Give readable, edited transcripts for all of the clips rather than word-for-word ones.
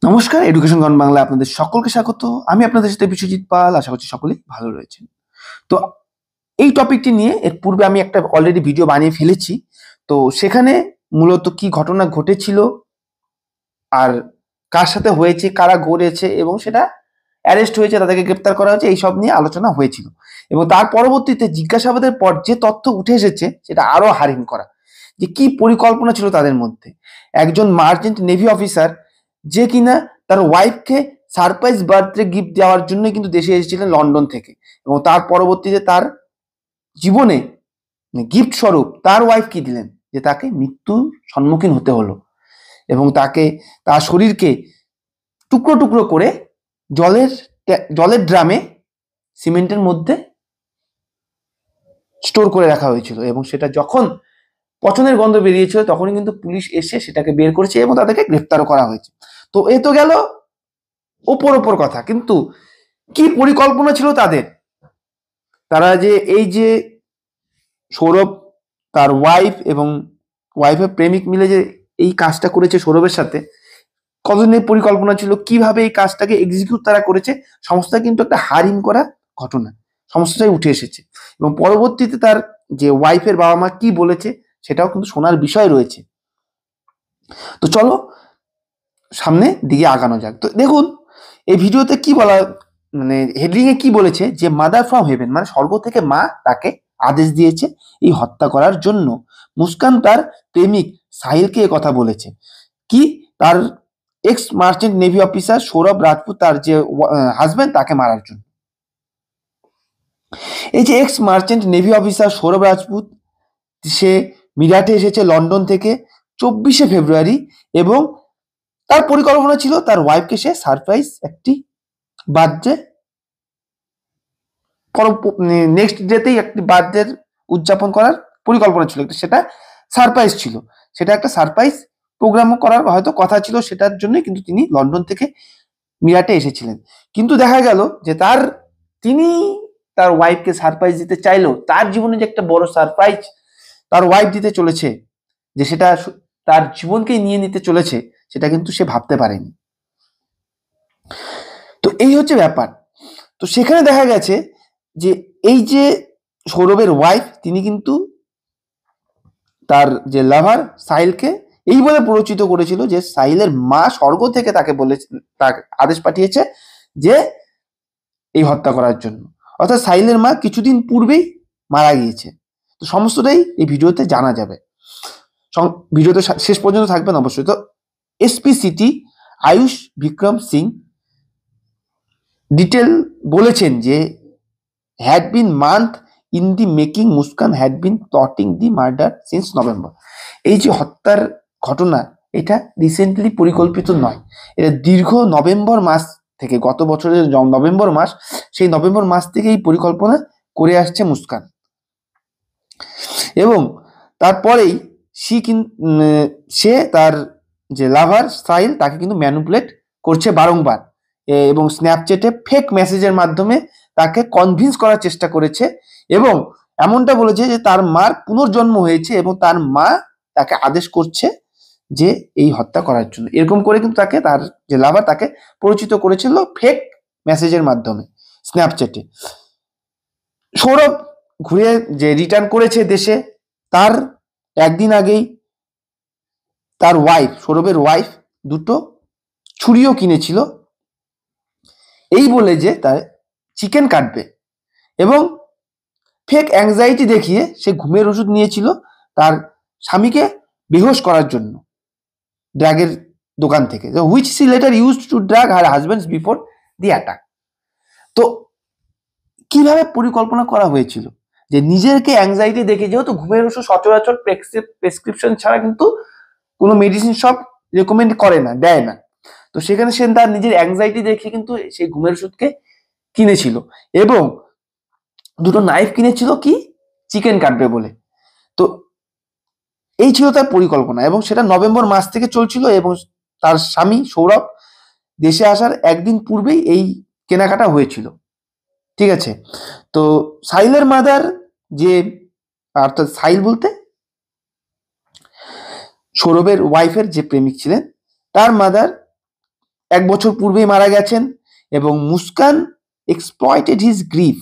নমস্কার, এডুকেশন গন বাংলা আপনাদের সকলকে স্বাগত। আমি আপনাদের সাথে বিশ্বজিৎ পাল। আশা করছি সকলেই ভালো রয়েছেন। তো এই টপিকটি নিয়ে এর পূর্বে আমি একটা অলরেডি ভিডিও বানিয়ে ফেলেছি। তো সেখানে মূলত কি ঘটনা ঘটেছিল আর কার সাথে হয়েছে, কারা করেছে এবং সেটা অ্যারেস্ট হয়েছে, তাদেরকে গ্রেপ্তার করা হয়েছে, এইসব নিয়ে আলোচনা হয়েছিল। এবং তার পরবর্তীতে জিজ্ঞাসাবাদের পর যে তথ্য উঠে এসেছে সেটা আরো হারিন করা, যে কি পরিকল্পনা ছিল তাদের মধ্যে। একজন মার্চেন্ট নেভি অফিসার যে কিনা তার ওয়াইফকে সারপ্রাইজ বার্থডে গিফট দেওয়ার জন্য কিন্তু দেশে এসেছিলেন লন্ডন থেকে, এবং তার পরবর্তীতে তার জীবনে গিফট স্বরূপ তার ওয়াইফ কি দিলেন, যে তাকে মৃত্যুর সম্মুখীন হতে হলো এবং তাকে তার শরীরকে টুকরো টুকরো করে জলের ড্রামে সিমেন্টের মধ্যে স্টোর করে রাখা হয়েছিল। এবং সেটা যখন পচনের গন্ধ বেরিয়েছিল তখনই কিন্তু পুলিশ এসে সেটাকে বের করেছে এবং তাদেরকে গ্রেপ্তারও করা হয়েছে। তো এ তো গেল ওপর কথা, কিন্তু কি পরিকল্পনা ছিল তাদের? তারা যে এই যে সৌরভ, তার ওয়াইফ এবং ওয়াইফের প্রেমিক মিলে যে এই কাজটা করেছে সৌরভের সাথে, কতদিনের পরিকল্পনা ছিল, কিভাবে এই কাজটাকে এক্সিকিউট তারা করেছে, সমস্তটা কিন্তু একটা হারিম করা ঘটনা, সমস্তটাই উঠে এসেছে। এবং পরবর্তীতে তার যে ওয়াইফের বাবা মা কি বলেছে সেটাও কিন্তু শোনার বিষয় রয়েছে। তো চলো সামনে দিকে আগানো যাক। তো দেখুন এই ভিডিওতে কি বলা, মানে হেডলিং এ কি বলেছে, যে মাদার ফ্রম হেভেন, মানে স্বর্গ থেকে মা তাকে আদেশ দিয়েছে এই হত্যা করার জন্য। মুস্কান তার প্রেমিক সাহিলকে কথা বলেছে কি, তার ex merchant navy officer Saurabh Rajput, তার যে হাজবেন্ড, তাকে মারার জন্য। এই যে ex merchant navy officer Saurabh Rajput, সে মিরাটে এসেছে লন্ডন থেকে 24শে ফেব্রুয়ারি, এবং তার পরিকল্পনা ছিল তার ওয়াইফকে সে সারপ্রাইজ একটি বার্থডে, নেক্সট ডেতেই একটি বার্থডে উদযাপন করার পরিকল্পনা ছিল, সেটা সারপ্রাইজ ছিল, সেটা একটা সারপ্রাইজ প্রোগ্রাম করার হয়তো কথা ছিল, সেটার জন্যই কিন্তু তিনি লন্ডন থেকে মিরাটে এসেছিলেন। কিন্তু দেখা গেল যে তিনি তার ওয়াইফকে সারপ্রাইজ দিতে চাইলেও তার জীবনে যে একটা বড় সারপ্রাইজ তার ওয়াইফ দিতে চলেছে, যে সেটা তার জীবনকেই নিয়ে নিতে চলেছে, সেটা কিন্তু সে ভাবতে পারেনি। তো এই হচ্ছে ব্যাপার। তো সেখানে দেখা গেছে যে এই যে সৌরভের ওয়াইফ, তিনি কিন্তু তার যে লাভার সাহিলকে এই বলে প্ররোচিত করেছিল যে সাহিলের মা স্বর্গ থেকে তাকে বলেছে, তাকে আদেশ পাঠিয়েছে যে এই হত্যা করার জন্য। অর্থাৎ সাহিলের মা কিছুদিন পূর্বেই মারা গিয়েছে। তো সমস্তটাই এই ভিডিওতে জানা যাবে, ভিডিওতে শেষ পর্যন্ত থাকবেন অবশ্যই। তো SP city Ayush Vikram Singh detail বলেছেন যে had been month in the making, Muskan had been plotting the murder since November। এই যে হত্যার ঘটনা, এটা রিসেন্টলি পরিকল্পিত নয়, এটা দীর্ঘ নভেম্বর মাস থেকে, গত বছরের নভেম্বর মাস, সেই নভেম্বর মাস থেকে এই পরিকল্পনা করে আসছে মুস্কান। এবং তারপরেই সে তার যে লাভার সাহিল, তাকে কিন্তু ম্যানিপুলেট করছে বারংবার, এবং স্ন্যাপচ্যাটে ফেক মেসেজের মাধ্যমে তাকে কনভিন্স করার চেষ্টা করেছে, এবং এমনটা বলেছে যে তার মার পুনর্জন্ম হয়েছে এবং তার মা তাকে আদেশ করছে যে এই হত্যা করার জন্য। এরকম করে কিন্তু তার যে লাভার তাকে পরিচিত করেছিল ফেক মেসেজের মাধ্যমে স্ন্যাপচ্যাটে। সৌরভ ঘুরে যে রিটার্ন করেছে দেশে, তার একদিন আগেই তার ওয়াইফ, সৌরভের ওয়াইফ, দুটো ছুরিও কিনেছিল এই বলে যে তার চিকেন কাটবে, এবং ফেক অ্যাংজাইটি দেখিয়ে সে ঘুমের ওষুধ নিয়েছিল তার স্বামীকে বেহোশ করার জন্য ড্রাগের দোকান থেকে, which she later used to drug her husband before the attack. তো কিভাবে পরিকল্পনা করা হয়েছিল, যে নিজেকে অ্যাংজাইটি দেখে, যেহেতু ঘুমের ওষুধ সচরাচর প্রেসক্রিপশন ছাড়া কিন্তু কোনো মেডিসিন শপ রেকমেন্ড করে না, দেয় না, তো সেখানে সে তার নিজের অ্যাংজাইটি দেখে কিন্তু সেই ঘুমের ওষুধকে কিনেছিল, এবং দুটো নাইফ কিনেছিল কি চিকেন কাটবে বলে। তো এই ছিল তার পরিকল্পনা, এবং সেটা নভেম্বর মাস থেকে চলছিল, এবং তার স্বামী সৌরভ দেশে আসার একদিন পূর্বেই এই কেনাকাটা হয়েছিল। ঠিক আছে। তো সাহিলের মাদার, যে অর্থাৎ সাহিল বলতে সৌরভের ওয়াইফের যে প্রেমিক ছিলেন, তার মাদার 1 বছর পূর্বেই মারা গেছেন এবং Muskan exploited his grief.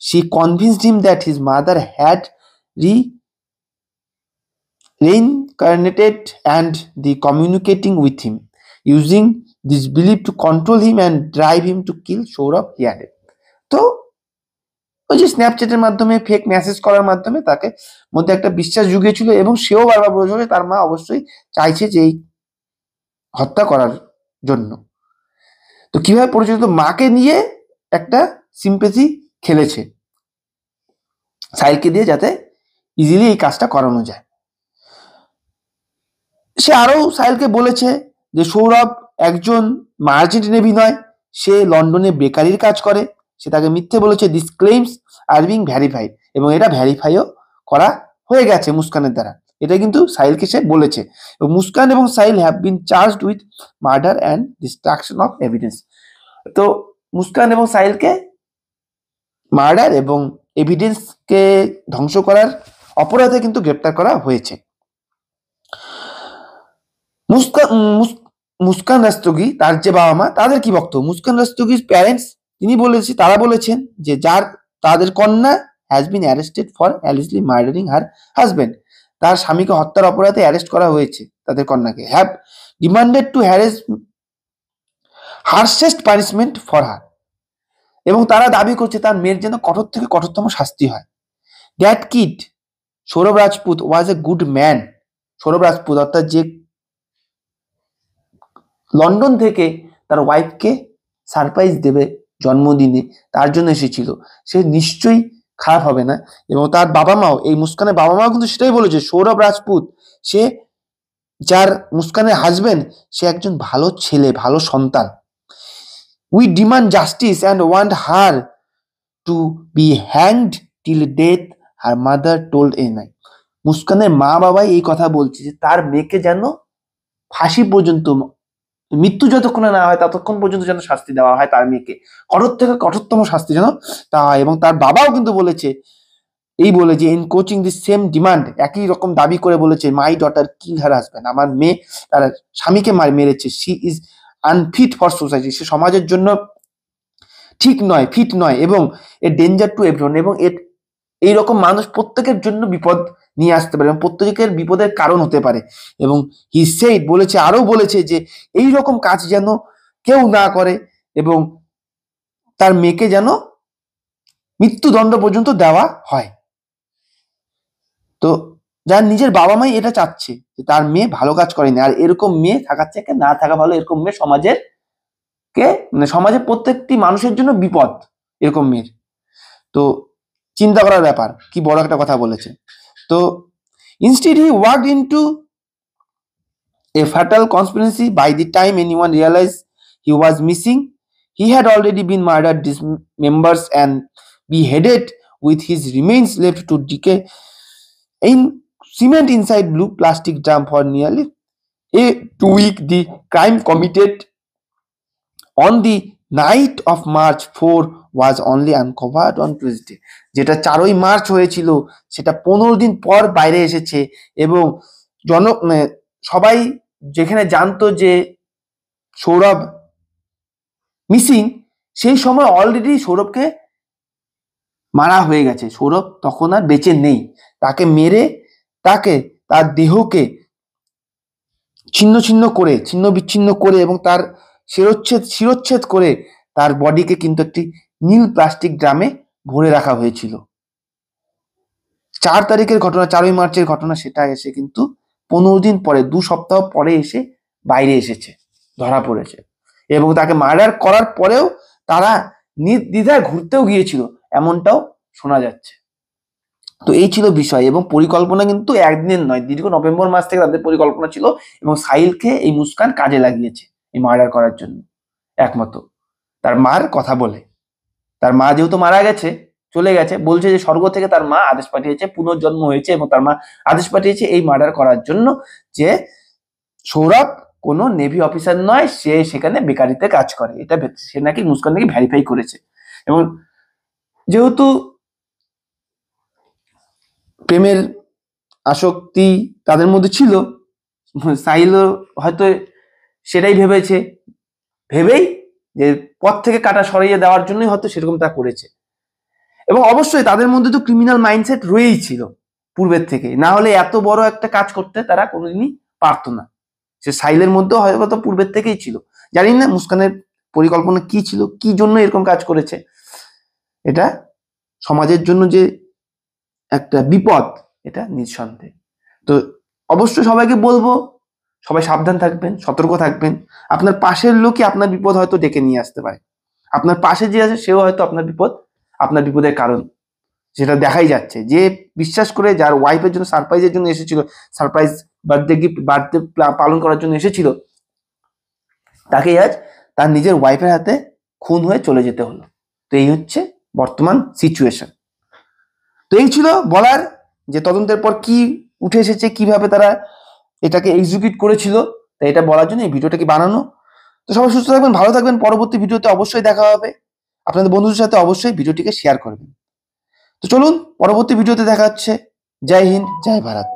She convinced him that his mother had reincarnated and the communicating with him, using this belief to control him and drive him to kill Saurabh. He added. তো ওই যে স্ন্যাপচ্যাটের মাধ্যমে fake message করার মাধ্যমে তাকে মধ্যে একটা বিশ্বাস জুগিয়েছিল এবং সেও বারবার বলেছিল তার মা অবশ্যই চাইছে যে এই হত্যা করার জন্য। তো কিভাবে পরিচালিত, মাকে নিয়ে একটা সিম্পেথি খেলেছে সাহিলকে দিয়ে, যাতে ইজিলি এই কাজটা করানো যায়। সে আরো সাহিলকে বলেছে যে সৌরভ একজন মার্চেন্ট নেভি নয়, সে লন্ডনে বেকারির কাজ করে। সে তাকে মিথ্যে বলেছে। This claims are being verified, এবং এটা ভ্যারিফাইও করা হয়ে গেছে মুস্কানের দ্বারা। এটা কিন্তু সাহিলকে সে বলেছে। এবং মুস্কান এবং Sahil have been charged with murder and destruction of evidence. তো মুস্কান এবং সাহিলকে মার্ডার এবং এভিডেন্সকে ধ্বংস করার অপরাধে কিন্তু গ্রেপ্তার করা হয়েছে। মুস্কান রাস্তোগি, তার যে বাবা মা, তাদের কি বক্তব্য? মুস্কান রাস্তোগির প্যারেন্টস, তারা বলেছেন যে তাদের কন্যা has been arrested for allegedly murdering her husband. তার স্বামীকে হত্যার অপরাধে অ্যারেস্ট করা হয়েছে তাদের কন্যাকে। Have demanded to harshest punishment for her, এবং তারা দাবি করছে তার মেয়ের যেন কঠোর থেকে কঠোরতম শাস্তি হয়। That kid Saurabh Rajput was a good man. Saurabh Rajput অর্থাৎ যে লন্ডন থেকে তার ওয়াইফকে সারপ্রাইজ দেবে জন্মদিনে, তার জন্য এসেছিল, সে নিশ্চয়ই খারাপ হবে না। এবং তার বাবা মাও, এই মুস্কানের বাবা মাও কিন্তু সেটাই বলেছে, সৌরভ রাজপুত সে যার মুস্কানের হাজবেন্ড, সে একজন ভালো ছেলে, ভালো সন্তান। We demand justice and want her to be hanged till death, her mother told ANI. মুস্কানের মা বাবাই এই কথা বলছে যে তার মেয়েকে যেন ফাঁসি পর্যন্ত, মৃত্যু যতক্ষণ না হয় ততক্ষণ পর্যন্ত যেন শাস্তি দেওয়া হয়, তার মেয়েকে কঠোর থেকে কঠোরতম শাস্তি যেন তা হয়। এবং তার বাবাও কিন্তু বলেছে, বলে যে in coaching the same demand, একই রকম দাবি করে বলেছে, my daughter kill her husband, আমার মেয়ে তার স্বামীকে মেরেছে। She is unfit for society, সে সমাজের জন্য ঠিক নয়, ফিট নয়, এবং এ ডেঞ্জার টু এভরিওয়ান, এবং এইরকম মানুষ প্রত্যেকের জন্য বিপদ নিয়ে আসতে পারে এবং প্রত্যেকের বিপদের কারণ হতে পারে। এবং হি সেড, বলেছে, আরো বলেছে যে এই রকম কাজ যেন কেউ না করে এবং তার মেয়েকে যেন মৃত্যুদণ্ড পর্যন্ত দেওয়া হয়। তো যার নিজের বাবা মাই এটা চাচ্ছে যে তার মেয়ে ভালো কাজ করেনি, আর এরকম মেয়ে থাকার থেকে না থাকা ভালো। এরকম মেয়ে সমাজের প্রত্যেকটি মানুষের জন্য বিপদ এরকম মেয়ের। তো চিন্তা করার ব্যাপার, কি বড় একটা কথা বলেছে। তো instead he walked into a fatal conspiracy. By the time anyone realized he was missing, he had already been murdered, dismembered and beheaded, with his remains left to decay in cement inside blue plastic drum for nearly a 2 week. The crime committed on the night of March 4 was only uncovered on Tuesday. যেটা 4ই March হয়েছিল সেটা 15 দিন পর বাইরে এসেছে, এবং সবাই যেখানে জানতো যে সৌরভ মিসিং, সেই সময় অলরেডি সৌরভকে মারা হয়ে গেছে। সৌরভ তখন আর বেঁচে নেই। তাকে মেরে তার দেহকে ছিন্ন বিচ্ছিন্ন করে এবং তার শিরোচ্ছেদ করে তার বডিকে কিন্তু একটি নীল প্লাস্টিক ড্রামে ভরে রাখা হয়েছিল। 4 তারিখের ঘটনা, 4ই মার্চের ঘটনা, সেটা এসে কিন্তু 15 দিন পরে, 2 সপ্তাহ পরে এসে বাইরে এসেছে, ধরা পড়েছে। এবং তাকে মার্ডার করার পরেও তারা নির্দ্বিধায় ঘুরতেও গিয়েছিল, এমনটাও শোনা যাচ্ছে। তো এই ছিল বিষয়, এবং পরিকল্পনা কিন্তু একদিনের নয়, দীর্ঘ নভেম্বর মাস থেকে তাদের পরিকল্পনা ছিল, এবং সাহিলকে এই মুস্কান কাজে লাগিয়েছে এই মার্ডার করার জন্য। একমত তার মার কথা বলে, তার মা যেহেতু মারা গেছে, চলে গেছে, বলছে যে স্বর্গ থেকে তার মা আদেশ পাঠিয়েছে, পুনর্জন্ম হয়েছে, এবং তার মা আদেশ পাঠিয়েছে এই মার্ডার করার জন্য, যে সৌরভ কোনো নেভি অফিসার নয়, সে সেখানে বেকারিতে কাজ করে। এটা সে নাকি মুস্কান নাকি ভেরিফাই করেছে। এবং যেহেতু প্রেমের আসক্তি তাদের মধ্যে ছিল, সাহিলও হয়তো সেটাই ভেবেই যে পথ থেকে কাটা সরিয়ে দেওয়ার জন্যই হয়তো সেরকম তা করেছে। এবং অবশ্যই তাদের মধ্যে তো ক্রিমিনাল মাইন্ডসেট রয়েই ছিল পূর্বের থেকে, না হলে এত বড় একটা কাজ করতে তারা কোনোদিনই পারতো না। সে সাহিলের মধ্যেও হয়তো পূর্বের থেকেই ছিল। জানি না মুস্কানের পরিকল্পনা কি ছিল, কি জন্য এরকম কাজ করেছে। এটা সমাজের জন্য যে একটা বিপদ, এটা নিঃসন্দেহ। তো অবশ্যই সবাইকে বলবো, সবাই সাবধান থাকবেন, সতর্ক থাকবেন। আপনার পাশের লোকই আপনার বিপদ হয়তো ডেকে নিয়ে আসতে পারে। আপনার পাশে যে আছে সেও হয়তো আপনার বিপদের কারণ। যেটা দেখাই যাচ্ছে, যে বিশ্বাস করে যার ওয়াইফের জন্য সারপ্রাইজের জন্য এসেছিল, সারপ্রাইজ বার্থডে পালন করার জন্য এসেছিল, তাকেই আজ তার নিজের ওয়াইফের হাতে খুন হয়ে চলে যেতে হলো। তো এই হচ্ছে বর্তমান সিচুয়েশন। তো এই ছিল বলার, যে তদন্তের পর কি উঠে এসেছে, কিভাবে তারা এটাকে এক্সিকিউট করেছিল, তাই এটা বলার জন্য এই ভিডিওটাকে বানানো। তো সবাই সুস্থ থাকবেন, ভালো থাকবেন। পরবর্তী ভিডিওতে অবশ্যই দেখা হবে। আপনাদের বন্ধুদের সাথে অবশ্যই ভিডিওটিকে শেয়ার করবেন। তো চলুন, পরবর্তী ভিডিওতে দেখা হচ্ছে। জয় হিন্দ, জয় ভারত।